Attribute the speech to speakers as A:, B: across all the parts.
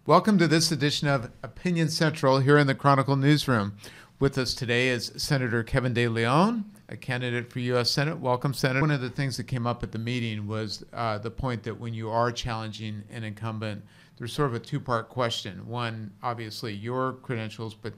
A: Welcome to this edition of Opinion Central here in the Chronicle newsroom. With us today is Senator Kevin De Leon, a candidate for U.S. Senate. Welcome, Senator. One of the things that came up at the meeting was the point that when you are challenging an incumbent, there's sort of a two-part question. One, obviously, your credentials, but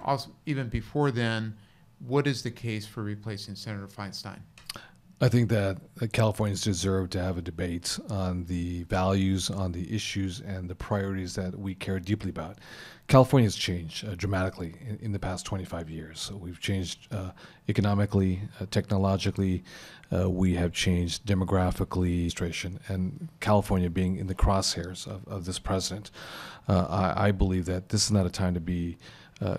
A: also even before then, what is the case for replacing Senator Feinstein?
B: I think that Californians deserve to have a debate on the values, on the issues, and the priorities that we care deeply about. California has changed dramatically in the past 25 years. So we've changed economically, technologically, we have changed demographically, and California being in the crosshairs of this president. I believe that this is not a time to be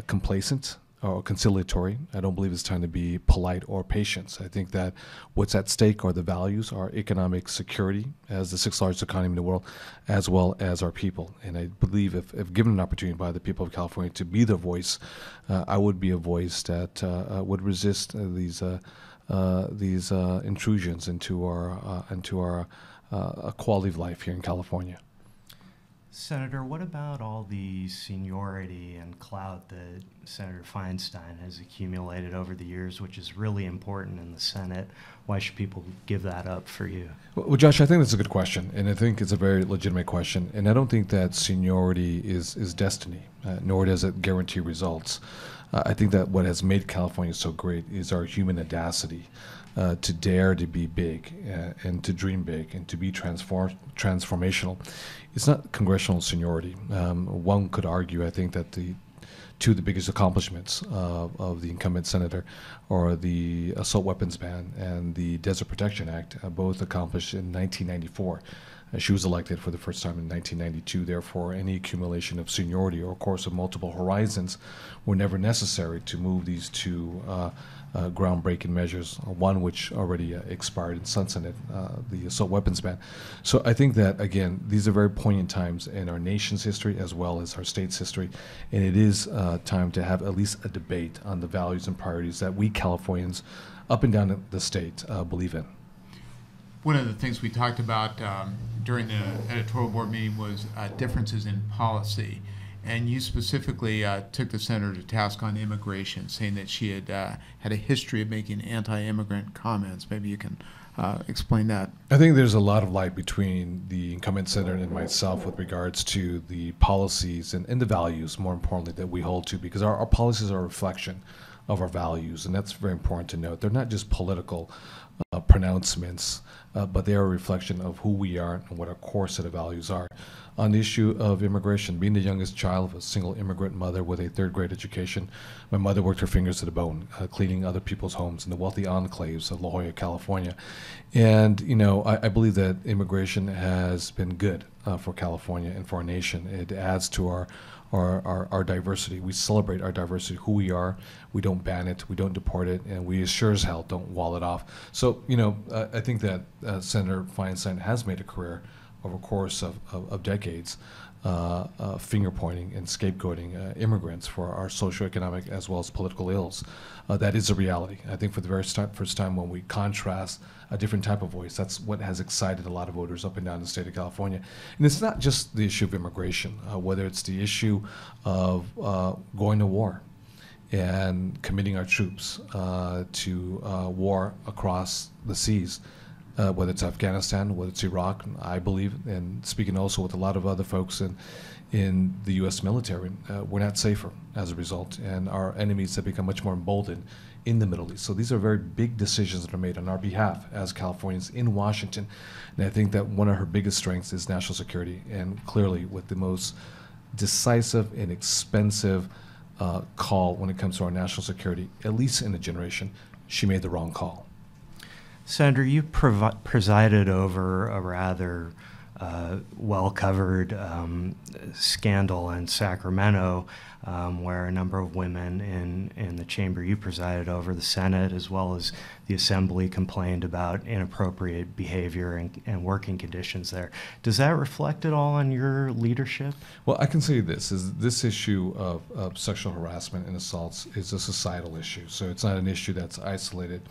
B: complacent or conciliatory. I don't believe it's time to be polite or patient. I think that what's at stake are the values, our economic security as the sixth largest economy in the world, as well as our people. And I believe if given an opportunity by the people of California to be their voice, I would be a voice that would resist these intrusions into our quality of life here in California.
C: Senator, what about all the seniority and clout that Senator Feinstein has accumulated over the years, which is really important in the Senate? Why should people give that up for you?
B: Well, Josh, I think that's a good question, and I think it's a very legitimate question. And I don't think that seniority is destiny, nor does it guarantee results. I think that what has made California so great is our human audacity. To dare to be big and to dream big and to be transformational. It's not congressional seniority. One could argue, I think, that two of the biggest accomplishments of the incumbent senator are the assault weapons ban and the Desert Protection Act, both accomplished in 1994. She was elected for the first time in 1992. Therefore, any accumulation of seniority or course of multiple horizons were never necessary to move these two groundbreaking measures, one which already expired and sunsetted, the assault weapons ban. So I think that, again, these are very poignant times in our nation's history as well as our state's history, and it is time to have at least a debate on the values and priorities that we Californians up and down the state believe in.
A: One of the things we talked about during the editorial board meeting was differences in policy. And you specifically took the senator to task on immigration, saying that she had had a history of making anti-immigrant comments. Maybe you can explain that.
B: I think there's a lot of light between the incumbent senator and myself with regards to the policies and the values, more importantly, that we hold to, because our policies are a reflection of our values, and that's very important to note. They're not just political pronouncements, but they are a reflection of who we are and what our core set of values are. On the issue of immigration, being the youngest child of a single immigrant mother with a third-grade education, my mother worked her fingers to the bone, cleaning other people's homes in the wealthy enclaves of La Jolla, California. And, you know, I believe that immigration has been good for California and for our nation. It adds to our diversity. We celebrate our diversity, who we are. We don't ban it, we don't deport it, and we as sure as hell don't wall it off. So, you know, I think that Senator Feinstein has made a career over the course of decades finger-pointing and scapegoating immigrants for our socioeconomic as well as political ills. That is a reality. I think for the very first time when we contrast a different type of voice, that's what has excited a lot of voters up and down the state of California. And it's not just the issue of immigration, whether it's the issue of going to war and committing our troops to war across the seas, whether it's Afghanistan, whether it's Iraq, I believe, and speaking also with a lot of other folks in the U.S. military, we're not safer as a result, and our enemies have become much more emboldened in the Middle East. So these are very big decisions that are made on our behalf as Californians in Washington, and I think that one of her biggest strengths is national security, and clearly with the most decisive and expensive call when it comes to our national security, at least in a generation, she made the wrong call.
C: Senator, you presided over a rather well-covered scandal in Sacramento where a number of women in the chamber you presided over, the Senate, as well as the Assembly, complained about inappropriate behavior and working conditions there. Does that reflect at all on your leadership?
B: Well, I can say this issue of sexual harassment and assaults is a societal issue. So it's not an issue that's isolated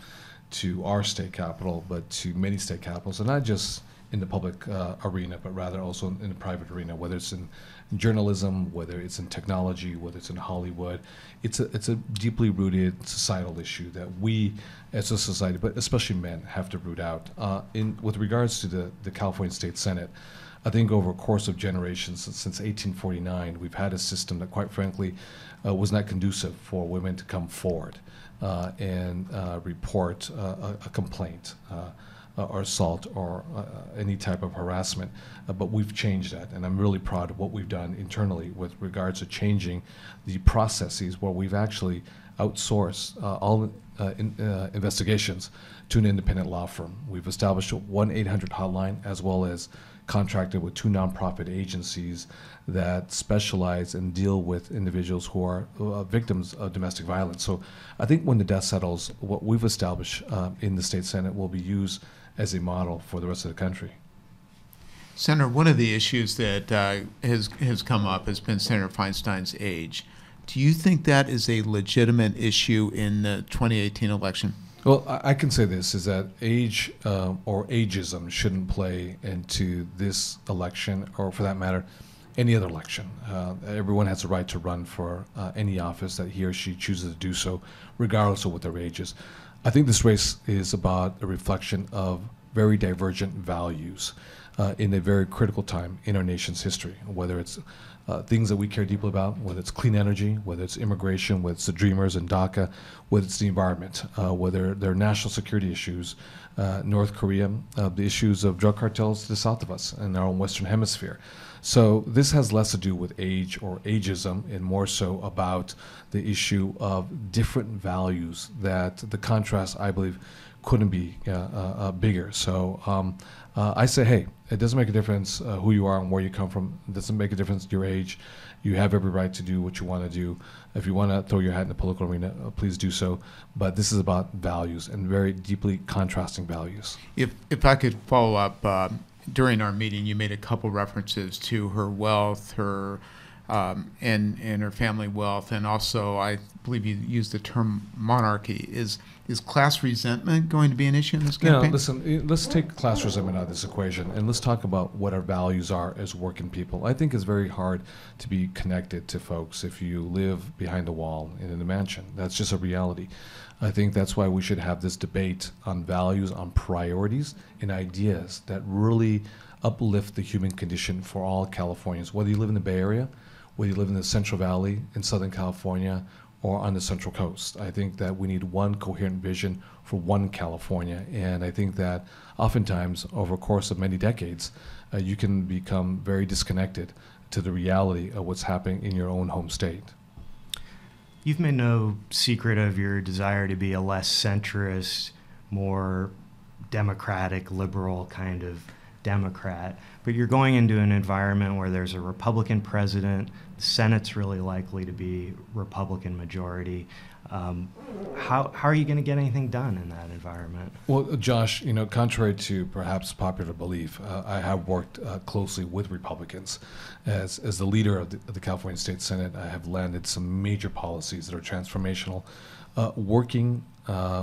B: to our state capital, but to many state capitals, and not just in the public arena, but rather also in the private arena, whether it's in journalism, whether it's in technology, whether it's in Hollywood. It's a deeply rooted societal issue that we as a society, but especially men, have to root out. With regards to the California State Senate, I think over a course of generations, since 1849, we've had a system that, quite frankly, was not conducive for women to come forward and report a complaint or assault or any type of harassment. But we've changed that, and I'm really proud of what we've done internally with regards to changing the processes where we've actually outsourced all investigations to an independent law firm. We've established a 1-800 hotline, as well as contracted with 2 nonprofit agencies that specialize and deal with individuals who are victims of domestic violence. So I think when the dust settles, what we've established in the state Senate will be used as a model for the rest of the country.
A: Senator, one of the issues that has come up has been Senator Feinstein's age. Do you think that is a legitimate issue in the 2018 election?
B: Well, I can say this, is that age or ageism shouldn't play into this election, or for that matter, any other election. Everyone has a right to run for any office that he or she chooses to do so, regardless of what their age is. I think this race is about a reflection of very divergent values in a very critical time in our nation's history, whether it's things that we care deeply about, whether it's clean energy, whether it's immigration, whether it's the Dreamers and DACA, whether it's the environment, whether there are national security issues, North Korea, the issues of drug cartels to the south of us in our own Western Hemisphere. So this has less to do with age or ageism and more so about the issue of different values that the contrast, I believe, couldn't be bigger. So I say, hey, it doesn't make a difference who you are and where you come from. It doesn't make a difference your age. You have every right to do what you want to do. If you want to throw your hat in the political arena, please do so. But this is about values, and very deeply contrasting values.
A: If I could follow up, during our meeting, you made a couple references to her wealth, her and her family wealth, and also I believe you used the term monarchy. Is class resentment going to be an issue in this campaign?
B: No, listen, let's take class resentment out of this equation, and let's talk about what our values are as working people. I think it's very hard to be connected to folks if you live behind a wall and in a mansion. That's just a reality. I think that's why we should have this debate on values, on priorities, and ideas that really uplift the human condition for all Californians, whether you live in the Bay Area, whether you live in the Central Valley, in Southern California, or on the Central Coast. I think that we need one coherent vision for one California, and I think that oftentimes over a course of many decades, you can become very disconnected to the reality of what's happening in your own home state.
C: You've made no secret of your desire to be a less centrist, more democratic, liberal kind of Democrat, but you're going into an environment where there's a Republican president, the Senate's really likely to be Republican majority. How are you going to get anything done in that environment?
B: Well, Josh, contrary to perhaps popular belief, I have worked closely with Republicans. As the leader of the California State Senate, I have landed some major policies that are transformational, working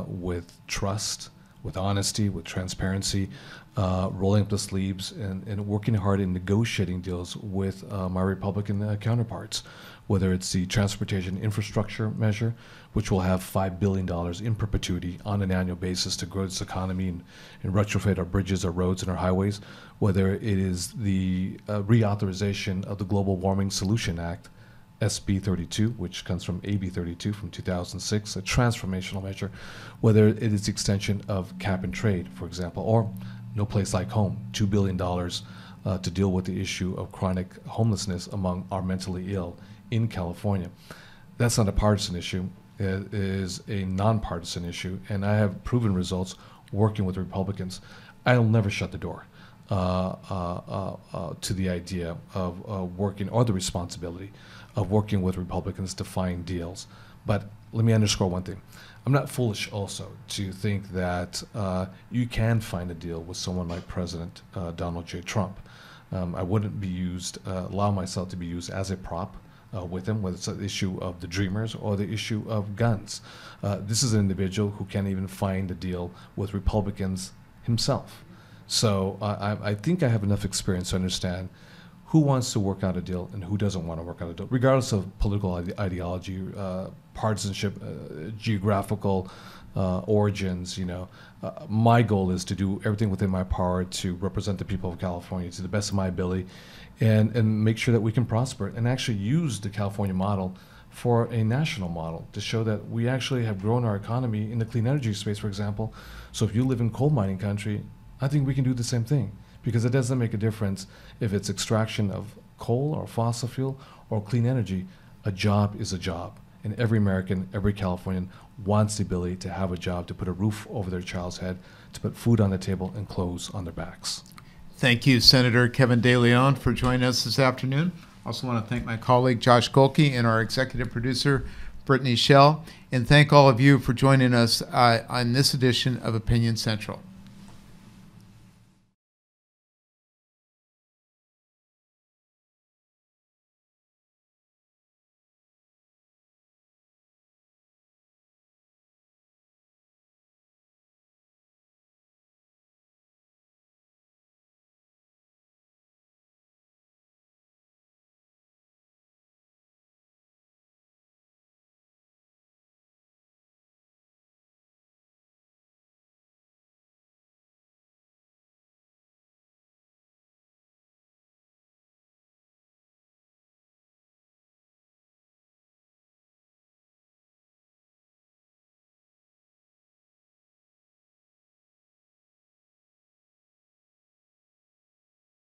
B: with trust, with honesty, with transparency, rolling up the sleeves and working hard in negotiating deals with my Republican counterparts, whether it's the transportation infrastructure measure, which will have $5 billion in perpetuity on an annual basis to grow this economy and retrofit our bridges, our roads, and our highways, whether it is the reauthorization of the Global Warming Solution Act, SB 32, which comes from AB 32 from 2006, a transformational measure, whether it is the extension of cap and trade, for example, or No Place Like Home, $2 billion to deal with the issue of chronic homelessness among our mentally ill in California. That's not a partisan issue. It is a nonpartisan issue, and I have proven results working with Republicans. I'll never shut the door to the idea of working, or the responsibility of working with Republicans to find deals. But let me underscore one thing. I'm not foolish also to think that you can find a deal with someone like President Donald J. Trump. I wouldn't allow myself to be used as a prop with him, whether it's the issue of the Dreamers or the issue of guns. This is an individual who can't even find a deal with Republicans himself. So I think I have enough experience to understand who wants to work out a deal and who doesn't want to work out a deal, regardless of political ideology, partisanship, geographical origins. My goal is to do everything within my power to represent the people of California to the best of my ability, and make sure that we can prosper and actually use the California model for a national model to show that we actually have grown our economy in the clean energy space, for example. So if you live in coal mining country, I think we can do the same thing, because it doesn't make a difference if it's extraction of coal or fossil fuel or clean energy. A job is a job. And every American, every Californian wants the ability to have a job, to put a roof over their child's head, to put food on the table and clothes on their backs.
A: Thank you, Senator Kevin De Leon, for joining us this afternoon. I also want to thank my colleague Josh Golke and our executive producer, Brittany Schell, and thank all of you for joining us on this edition of Opinion Central.